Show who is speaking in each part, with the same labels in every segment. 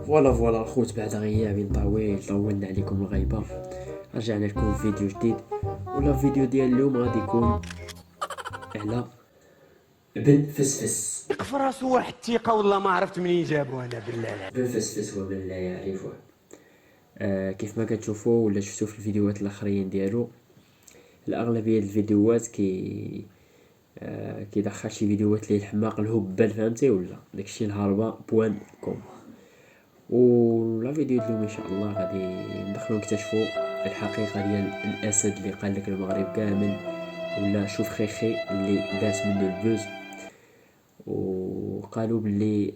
Speaker 1: فوالا الخوت، بعد غياب طويل طولنا عليكم الغيبة. رجعنا لكم فيديو جديد، ولا فيديو ديال اليوم غادي يكون على بن فسفس.
Speaker 2: في راسو واحد الثقه والله ما عرفت منين جابو انا بالله.
Speaker 1: بن فسفس ومن لا يعرفه. كيف ما كتشوفوا ولا شفتوا في الفيديوهات الاخرين ديالو، الاغلبيه ديال الفيديوهات كيدخل شي فيديوهات ليه الحماق الهبل، فهمتي؟ ولا داكشي الهربه بوان كوم. ولا فيديو اليوم ان شاء الله غادي ندخلو نكتشفوا الحقيقه ديال الاسد اللي قال لك المغرب كامل، ولا شوف خيخي اللي داس منه البوز. وقالوا باللي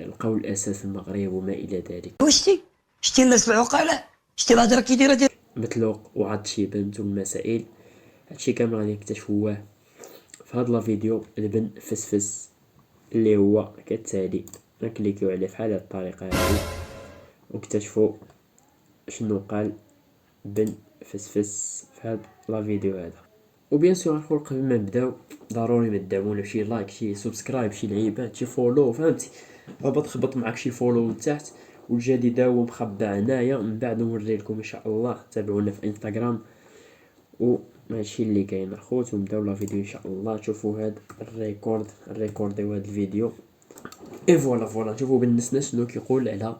Speaker 1: لقاو الاسد في المغرب وما الى ذلك.
Speaker 3: شتي الناس العقلاء، شتي الهضره كي دايره ديال
Speaker 1: مطلوق وعض شيبانت والمسائل، هادشي كامل غادي نكتشفوه في هاد لا فيديو البن فسفس، اللي هو كالتالي. نكليكيو عليه بحال هاد الطريقه هادي واكتشفوا شنو قال بن فسفس في هاد لا فيديو هذا. وبيان سور اخو، قبل ما نبداو ضروري ما تدعمونا بشي لايك، شي سبسكرايب، شي لعيبات، شي فولو، فهمتي؟ هبط خبط معاك شي فولو لتحت، والجديد هو مخبى هنايا. من بعد نوري لكم ان شاء الله. تابعونا في انستغرام وماشي اللي كاين الخوت، ونبداو لا فيديو ان شاء الله. تشوفوا هاد الريكورد هاد الفيديو. اي فوالا شوفوا بالنسبه شنو كيقول على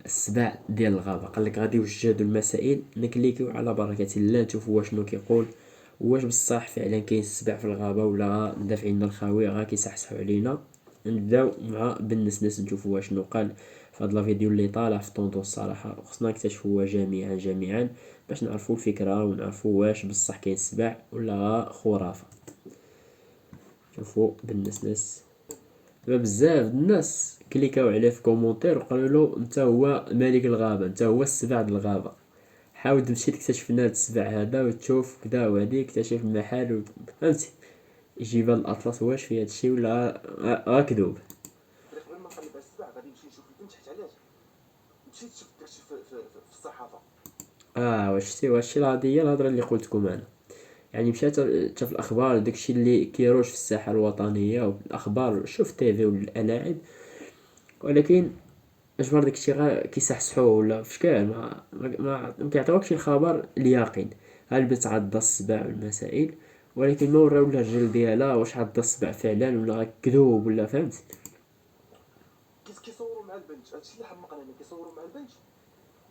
Speaker 1: السباع ديال الغابه. قال لك غادي وجدوا المسائل، نكليكيو على بركه الله نشوفوا شنو كيقول، واش بصح فعلا كاين السباع في الغابه، ولا دافعين الخاوي غا كيصحصحوا علينا. نبداو مع بالنسنس نشوفوا شنو قال في هاد لا فيديو اللي طالع في طوندو. الصراحه خصنا نكتشفوها جميعا باش نعرفوا الفكره، ونعرفوا واش بصح كاين السباع ولا خرافه. شوفوا بالنسنس. بزاف الناس كليكاو عليه في كومونتير وقالوا له انت هو ملك الغابه، انت هو السبع د الغابه. حاول تمشي تكتشف لنا السبع هذا وتشوف كذا وهادي، اكتشف المحل فهمتي؟ جبال الاطلس واش في هادشي ولا كذوب.
Speaker 4: قبل ما نقلب على السبع غادي نمشي نشوف البنت، حيت علاش مشيت شفت داكشي في الصحافه.
Speaker 1: واش شتي وهادشي هي الهضره اللي قلتكم انا. يعني مشات شاف الاخبار، داكشي اللي كيروج في الساحه الوطنيه والاخبار، شوف تيفي والألاعب، ولكن اجبر داكشي غا كيصحصحوه ولا فشكال ما كيعطيوكش الخبر اليقين. هل البنت عضها السبع والمسائل، ولكن ما وراو لها الرجل ديالها واش عضها السبع فعلا ولا غا كذوب ولا فهمت.
Speaker 4: كيصوروا مع البنت، هادشي اللي حمقنا انا، كيصوروا مع البنت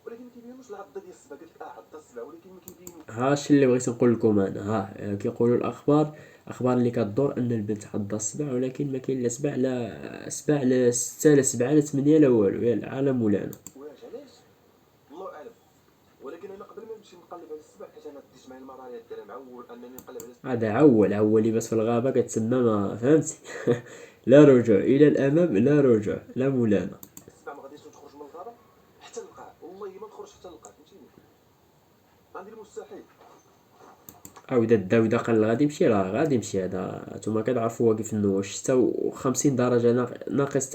Speaker 4: ولكن ما كيبينوش العضه ديال السبع. قالت لك عضها السبع ولكن ما كيبينوش.
Speaker 1: هادشي اللي بغيت نقول لكم انا. كيقولوا الاخبار اللي كدور ان البنت عضها السبع، ولكن ما كاين لا سبع لا سبع لا ستة لا سبعة لا ثمانية لا والو، يا العالم ولانا.
Speaker 4: واش علاش الله اعلم. ولكن انا قبل ما نمشي نقلب على السبع، حيت انا ديت معايا المراريات ديالها، معول انني نقلب على السبع.
Speaker 1: هذا عول لباس في الغابة كتسمى، ما فهمتي؟ لا رجوع الى الامام، لا رجوع لا مولانا.
Speaker 4: السبع ما غاديش تخرج من الغابه حتى نلقاه، والله ما نخرج حتى نلقاه، فهمتيني؟ غندير المستحيل.
Speaker 1: ودا قال غادي يمشي، راه غادي يمشي. هذا نتوما كتعرفوا واقف النواش 56 درجة ناقص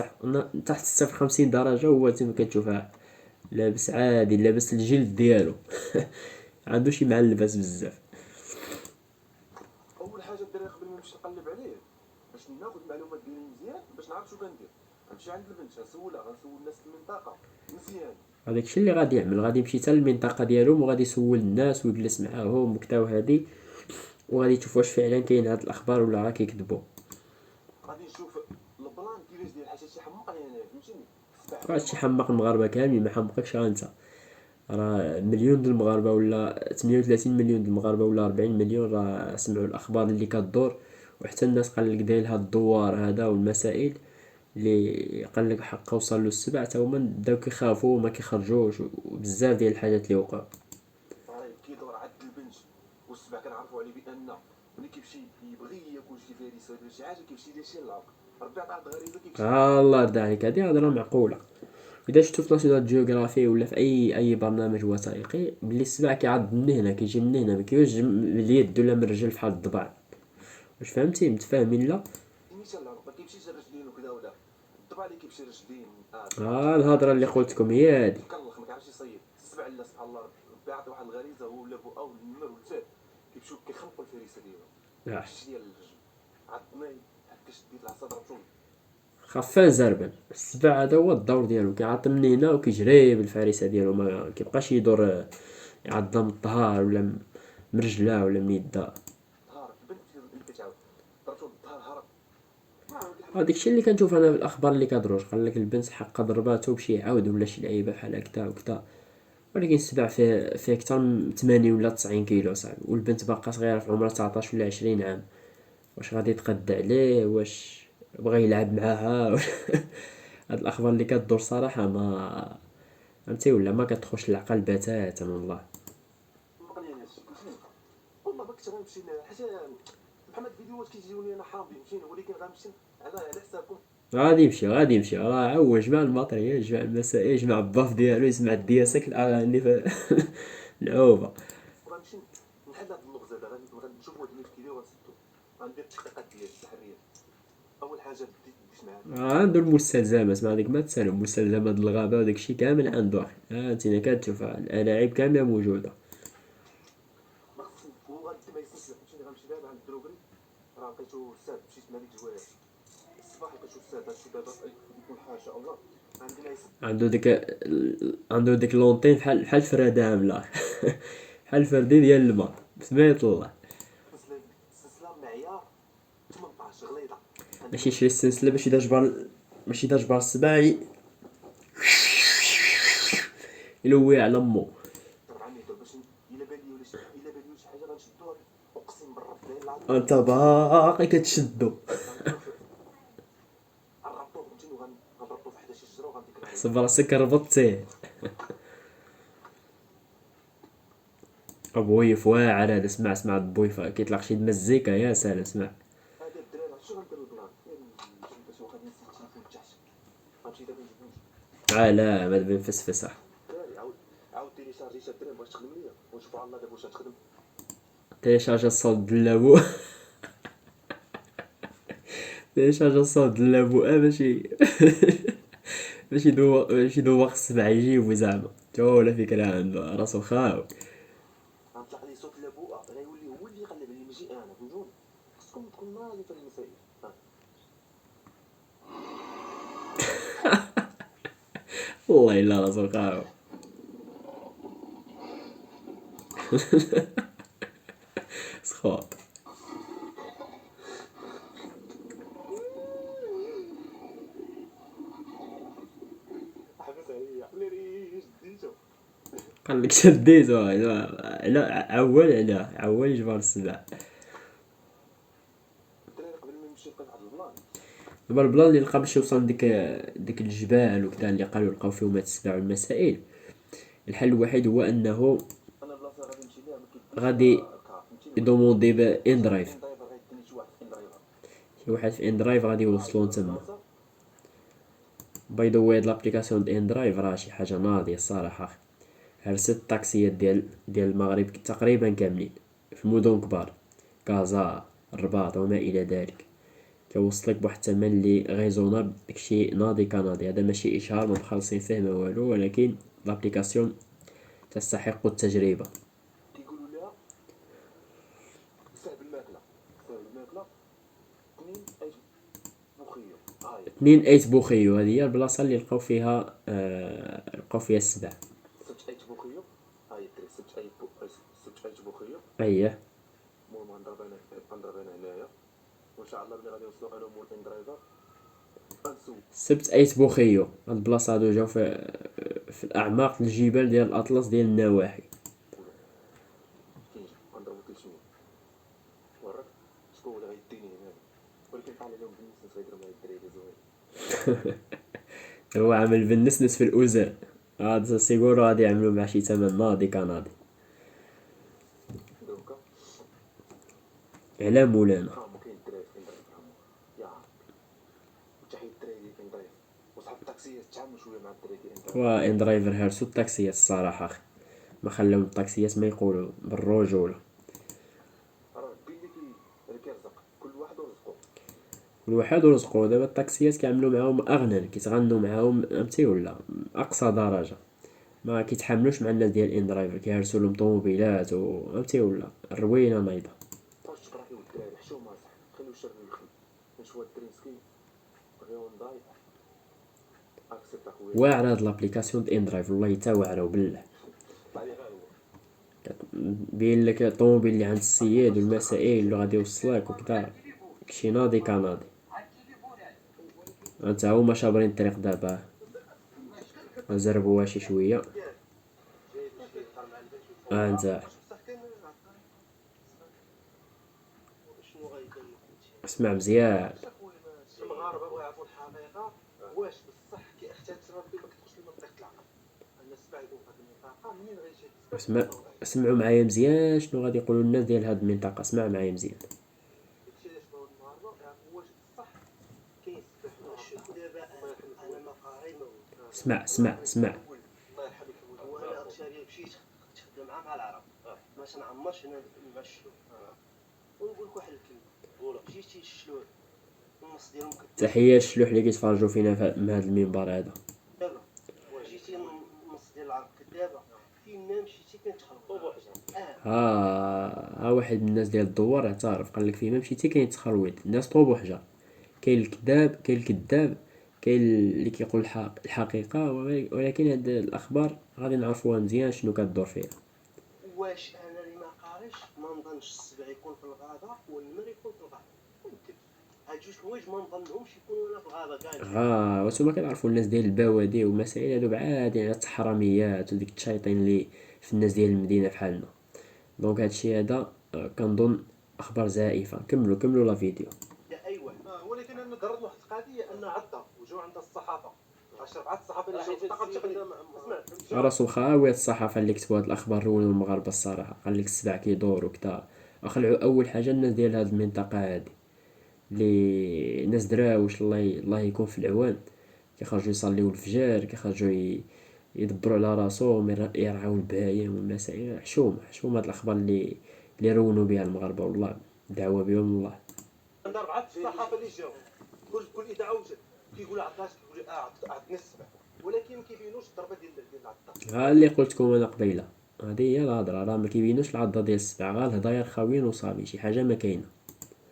Speaker 1: تحت 56 درجة، هو تما كتشوفها لابس عادي، لابس الجلد ديالو. عندو شي مع اللباس بزاف.
Speaker 4: اول حاجه ديرها قبل ما نمشي نقلب عليه، باش ناخذ معلومات ديالي مزيان، باش نعرف شنو كندير. غنمشي عند البنت غنسولها، غنسول الناس في المنطقه مزيان.
Speaker 1: هذاك الشيء اللي غادي يعمل، غادي يمشي حتى للمنطقة ديالهم وغادي يسول الناس ويجلس معاهم وكدا وهادي، وغادي تشوف واش فعلا كاين هاد الاخبار ولا راه كيكذبوا.
Speaker 4: غادي نشوف البلان كيفاش داير، حاجه شي حمقني انا، فهمتيني؟
Speaker 1: هادشي حمق المغاربة كاملين، ما حمقكش غير انت. راه مليون د المغاربه ولا 38 مليون د المغاربه ولا 40 مليون راه سمعوا الاخبار اللي كدور. وحتى الناس قال لك داير هاد الدوار هذا والمسائل اللي قال لك حق وصل له السبع، تا هما بداو كيخافوا وما كيخرجوش، وبزاف ديال الحاجات اللي وقعوا.
Speaker 4: راه كيدور عند البنت، والسبع كنعرفوا عليه بان ملي كيمشي يبغي ياكل شي فريسه ولا شي حاجه كيمشي يدير شي لعب. ربي عطاه الغريزه كيمشي.
Speaker 1: الله يرضى عليك، هذه هضره معقوله. اذا شفتوا في ناشونال جيوغرافي ولا في اي برنامج وثائقي بلي السبع كيعض من هنا، كيجي من هنا، ما كيجيش من اليد ولا من الرجل بحال الضباع. واش فهمتي؟ متفاهمين لا؟
Speaker 4: ماشي لا ما كيمشيش رجلين وكذا ولا الضبع اللي كيمشي رجلين.
Speaker 1: الهضره اللي قلت لكم هي هذه.
Speaker 4: كنلخ ما كيعرفش يصيد السبع. لا سبحان الله ربي عطي واحد الغريزه، هو ولا بو او النمر والتاب كيمشيو كيخنقوا الفريسه ديالهم.
Speaker 1: آه.
Speaker 4: شتي ديال الرجل عضني حتى شديت العصا ضربتهم.
Speaker 1: خفان زربان. السبع هذا هو الدور ديالو، كيعطي من هنا وكيجري بالفريسه ديالو، ما كيبقاش يدور يعضم الظهر ولا من رجله ولا من يده.
Speaker 4: ظهرك البنت اللي كتعاود ضربتو بالظهر هرب.
Speaker 1: هذاك الشيء اللي كنشوف انا في الاخبار اللي كدروج، قال لك البنت حقا ضرباتو باش يعاود ولا شي لعيبه بحال هكذا وكذا، ولكن السبع فيه اكثر من 80 ولا 90 كيلو صاحبي، والبنت باقا صغيره في عمرها 19 ولا 20 عام. واش غادي تقد عليه؟ واش بغى يلعب معاها؟ هاد الاخبار اللي كدور صراحه ما فهمتي ولا ما كتدخلش العقل بتاتا والله.
Speaker 4: ما قال هادشي فهمتيني. والله ما كنت غنمشي حيت بحال هاد الفيديوهات كيجيوني انا حامضين فهمتيني، ولكن غنمشي على حسابكم.
Speaker 1: غادي يمشي راه عوج جمع الماتريال، جمع المسائل، جمع الباف ديالو، يسمع الدياسك الاغاني في العوبه.
Speaker 4: وغنمشي نحل هاد اللغز هذا، غنشوفو هاد المشكله وغنسدو، غندير التحقيقات ديالي التحريات. اول حاجه بديت معاك
Speaker 1: عنده المستلزمات، ما هذيك ما تسالم، مستلزمات الغابه وداك الشيء كامل عنده. انتينا كتشوف الألاعيب كامله موجوده.
Speaker 4: ما خصني هو غادي ما يسلسل فهمتيني. غنمشي دابا عند الدروغري، راه لقيتو الساد مشيت مع ديك الجوايع الصباح، لقيتو الساد هادشي دابا يكون حاشا الله عندنا
Speaker 1: عنده ديك لونطين بحال الفراده عامله بحال الفردي ديال الماء بسميت الله.
Speaker 4: السلسله معيار 18 غليظه.
Speaker 1: ماشي يشري السلسله باش اذا جبر السباعي يلوي على مو.
Speaker 4: طبعا دابا باش الا بان لي شي حاجه غنشدوها، اقسم بالرب لا
Speaker 1: انت باقي كتشدو.
Speaker 4: غنربطوه فهمتيني، غنربطوه في حدا شي شجره وغنديك
Speaker 1: حسب راسك ربطتيه. بويف واعر هذا، اسمع بويف كيطلق شي مزيكا يا سلام اسمع.
Speaker 4: هذا الدراري عرفتي شنو غندير البلان؟ باش واخا نسيت التليفون تحت، غنمشي دابا نجيب
Speaker 1: لا ما تبين فسفسه.
Speaker 4: الدراري. عاود تيليشارجي شاد الدراري باش تخدم ليا، ونشوفو على الله دابا واش غتخدم.
Speaker 1: تيشارجا الصوت دلابو تيشارجا الصوت دلابو باش يدوق السبع يجيبو زعما. ولا فكرة عنده راسو خاوي.
Speaker 4: غنطلق لي صوت لابوءه، غيولي هو اللي يقلب عليا ماشي انا فهمتوني. خصكم تكون ناضي في هاد المسائل.
Speaker 1: والله الا راسو خاوي سخوط.
Speaker 4: حبس عليا عمري ديتو.
Speaker 1: قال لك شديتو لا عول يجبر السبع.
Speaker 4: الدراري قبل ما نمشي لقيت واحد البلان.
Speaker 1: دابا البلان اللي لقى باش يوصل ديك الجبال وكذا اللي قالوا لقاو فيهم هاد السبع والمسائل، الحل الوحيد هو انه
Speaker 4: انا بلاصه غادي نمشي ليها ما كيديش
Speaker 1: غادي
Speaker 4: الكار فهمتيني.
Speaker 1: يدوموندي بان درايف.
Speaker 4: درايفر غيديني شي واحد في درايفر.
Speaker 1: شي واحد في ان درايف غادي يوصلون تما. باي ذا واي هاد لابليكاسيون ديال ان درايف راه شي حاجه ناضيه الصراحه. هرست الطاكسيات ديال المغرب تقريبا كاملين في المدن كبار، كازا، الرباط وما الى ذلك، كيوصلك بواحد الثمن اللي غيزونابل، داكشي ناضي كناضي. هذا ماشي اشهار ما مخلصين فيه ما والو، ولكن لابليكاسيون تستحق التجربه.
Speaker 4: كيقولوا لها سهل الماكله، سهل الماكله 2 ايش بوخيه. هاي
Speaker 1: 2 ايت بوخيو، هذه هي البلاصه اللي لقاو فيها السبع.
Speaker 4: 6 ايش بوخيه. هاي الدري 6 ايش بوخيه.
Speaker 1: اييه
Speaker 4: المهم غنضرب انا هنايا، وان شاء الله ملي غادي نوصلوا انا ومول ان درايفر غنسوق.
Speaker 1: سبت ايت بوخيو. هاد البلاصه هادو جاو في الاعماق الجبال ديال الاطلس ديال النواحي.
Speaker 4: كيجي غنضربو 300 وراك شكون اللي غيديني هنا، ولكن قال لهم بالنسبه غيديروا معايا الدراري زوين.
Speaker 1: هو عامل بالنسنس في الاوزان، هاد سيغورو غادي يعملو مع شي ثمن ناضي كناضي
Speaker 4: دوكا
Speaker 1: على مولانا.
Speaker 4: فهموا كاين الدراري في ان درايفر فهموا يا ربي. وتحية الدراري ديال ان درايفر وصحاب الطاكسيات تعاملوا شويه مع الدراري ديال ان درايفر.
Speaker 1: وان درايفر هارسو الطاكسيات الصراحه اخي، ما خلاو الطاكسيات ما يقولوا بالرجوله.
Speaker 4: راه ربي اللي كيرزق كل واحد ورزقو.
Speaker 1: كل واحد ورزقو. دابا الطاكسيات كيعملوا معاهم اغنى، كيتغنوا معاهم فهمتي ولا اقصى درجه، ما كيتحملوش مع الناس ديال ان درايفر، كيهرسوا لهم طوموبيلات فهمتي ولا الروينه نايضه.
Speaker 4: فاش تبراكيو الدراري حشومه صح، خليو الشر يخل. نشوفوا الدرينسكي غير ضعيفه اكسبت اخويا
Speaker 1: واعرة هاد لابليكاسيون د اندرايف والله تا واعرة وبالله.
Speaker 4: طلع لي غير هو
Speaker 1: بين لك الطوموبيل اللي عند السيد والمسائل اللي غادي يوصلك وكذا، شي ناضي كناضي. انت هما شابرين الطريق دابا، نزربوها شي شويه. انت
Speaker 4: بصح كان شنو غيبان لك
Speaker 1: اسمع مزيان،
Speaker 4: المغاربه بغاو يعرفوا الحقيقه واش بصح كي احتاج ربي ما كتدخلش لما طريق العقل. الناس سبع يكون في هذه المنطقه منين غيجي
Speaker 1: اسمعوا معايا مزيان شنو غادي يقولوا الناس ديال هاد المنطقه. اسمع معايا مزيان.
Speaker 4: داكشي علاش بغاو المغاربه يعرفوا واش بصح كاين السلاح. شوف دابا انا ما قاري
Speaker 1: اسمع
Speaker 4: الله يرحمك وانا اغشاري مشيت تخدم مع العرب ما تنعمرش انا مع الشلوك ونقول لك واحد الكلمه جيتي الشلوك النص ديالهم
Speaker 1: تحيه للشلوح اللي كيتفرجوا فينا من هذا المنبر هذا.
Speaker 4: كدابه جيتي النص ديال العرب كدابه فين ما مشيتي كنتخلط
Speaker 1: ها واحد من الناس ديال الدوار اعترف قال لك فيما مشيتي كاين تخرويط، الناس طوبوا حجر. كاين الكذاب كاين اللي كيقول الحقيقه، ولكن هاد الاخبار غادي نعرفوها مزيان شنو كدور فيها.
Speaker 4: واش انا اللي ما قاريش ما نظنش السبع يكون في الغابه والنمر يكون في الغابه ممكن هاد جوج حوايج ما نظنهمش يكونوا ولا في الغابه كاع
Speaker 1: وانتوما كتعرفوا الناس ديال البوادي والمسائل هادو بعاد يعني التحرميات وديك الشياطين اللي في الناس ديال المدينه بحالنا. دونك هادشي هذا كنظن اخبار زائفه. كملوا لا فيديو.
Speaker 4: ايوا ولكن انا نقرر واحد القضيه ان عضه وجو عند الصحافه 4 الصحافه اللي جاو فقط تقنيه اسمع
Speaker 1: راسو خاويه الصحافه اللي كتبوا هاد الاخبار رولوا المغاربه الصراحه. قال لك السبع كيدور وكذا. اخلعوا اول حاجه الناس ديال هاد المنطقه هادي اللي ناس دراوش الله يكون في العوان، كيخرجوا يصليو الفجر، كيخرجوا يدبروا على راسهم، يرعاو البهايم والمسائل. حشوم هاد الاخبار اللي رونوا بها المغاربه والله دعوه بهم الله.
Speaker 4: عند 4 الصحافه اللي جاو كل اذاعه كيقول عطاش كيقول عطني السبع ولكن ما كيبينوش الضربه ديال العطا.
Speaker 1: ها اللي قلت لكم انا قبيله، هذه هي الهضره. راه ما كيبينوش العضه ديال السبع، غير الهضاير خاويين وصافي، شي حاجه ما كاينه.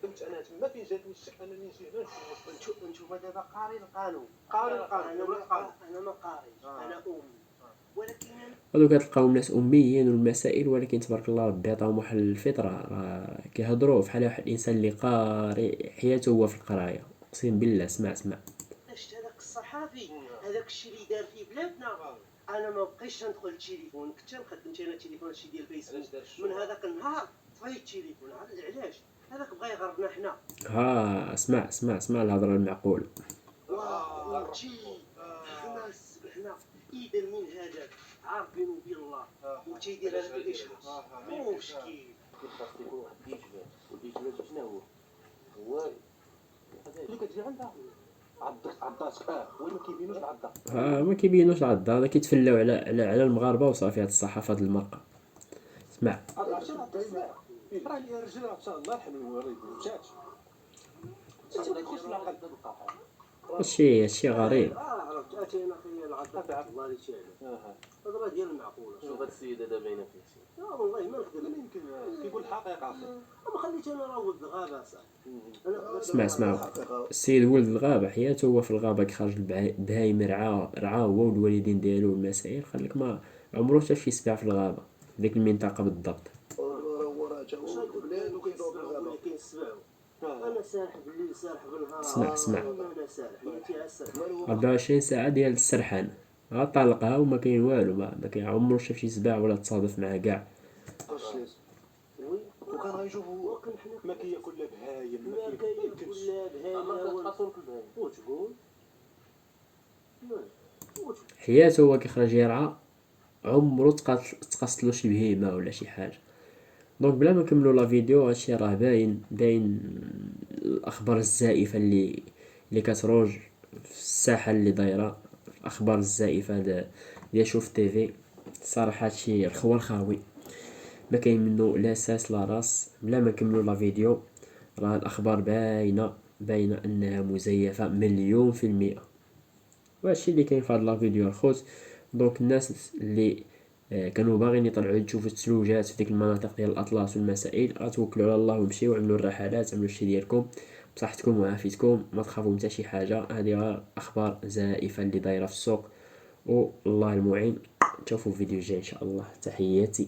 Speaker 4: فهمت انا تما فين جاتني الشك انني نجي هنا نشوف دابا قاري القانون انا ما قاريش انا ولكن
Speaker 1: هادو كتلقاهم ناس اميين والمسائل، ولكن تبارك الله ربي عطاهم واحد الفطره. راه كيهضروا بحال واحد الانسان اللي قاري حياته هو في القرايه. اقسم بالله. اسمع
Speaker 4: شفت هذاك الصحافي هذاك الشيء اللي دار في بلادنا انا ما بقيتش ندخل التليفون كنت نخدم انا التليفون هادشي ديال فيسبوك من هذاك النهار طفيت التليفون علاش هذاك بغى يغرنا حنا.
Speaker 1: اسمع الهضره المعقوله.
Speaker 4: وانتي حنا اذا من هذا عارفين بالله وتيدير هذاك الاشخاص مشكل خاص يكون واحد الديجلات والديجلات شنو هو اللي كتجي عندها عضات وين ما كيبينوش العضه
Speaker 1: ما كيبينوش العضه. هذا كيتفلاو على المغاربه وصافي. هاد الصحافه د المرقه. اسمع
Speaker 4: راه الرجل راه مشى الله يرحم الوالد مشات انت ما تخش العقل
Speaker 1: هادشي غريب.
Speaker 4: عرفت اتينا في العقل الله اللي شاهد هذا ديال المعقوله. شوف هاد السيده دابا باينه فيه شي والله ما نخدم يمكن كيقول الحقيقه اخي ما خليت انا راه ولد الغابه اصاحبي.
Speaker 1: اسمع السيد ولد الغابه حياته هو في الغابه، كيخرج البهايم رعاه هو والوالدين ديالو والمسائل. خليك ما عمرو شاف شي سبع في الغابه ديك المنطقه بالضبط.
Speaker 4: هو راه جا بلاد وكيدور في الغابه كاين السبع انا سارح بالليل سارح بالنهار
Speaker 1: اسمع
Speaker 4: انا سارح نيتي عسل
Speaker 1: 24 ساعه ديال السرحان. طلقها وما كاين والو. ما كاين عمرو شاف شي سباع ولا تصادف معاه كاع.
Speaker 4: وكان غيشوفوا ما كياكل لا بهايم ما كياكل لا بهايم وتقول
Speaker 1: حياته هو كيخرج يرعى، عمرو تقصلو شي بهيمه ولا شي حاجه. دونك بلا ما نكملوا لا فيديو، هادشي راه باين الاخبار الزائفه اللي كتروج في الساحه اللي دايره. الاخبار الزائفه ديال شوف تيفي صراحه هادشي الخوال خاوي ما كاين منه لا اساس لا راس. بلا ما نكملوا لا فيديو راه الاخبار باينه انها مزيفه 100%. وهادشي اللي كاين في هاد لا فيديو الخوت. دونك الناس اللي كانوا باغيين يطلعوا يشوفوا الثلوجات في ديك المناطق ديال الاطلس والمسائل، غتوكلوا على الله ومشيو عملوا الرحلات، عملوا الشي ديالكم. بصحتكم وعافيتكم، ما تخافوا من حتى شي حاجه، هذه غير اخبار زائفه اللي دايره في السوق، والله المعين. نشوفوا فيديو جاي ان شاء الله. تحياتي.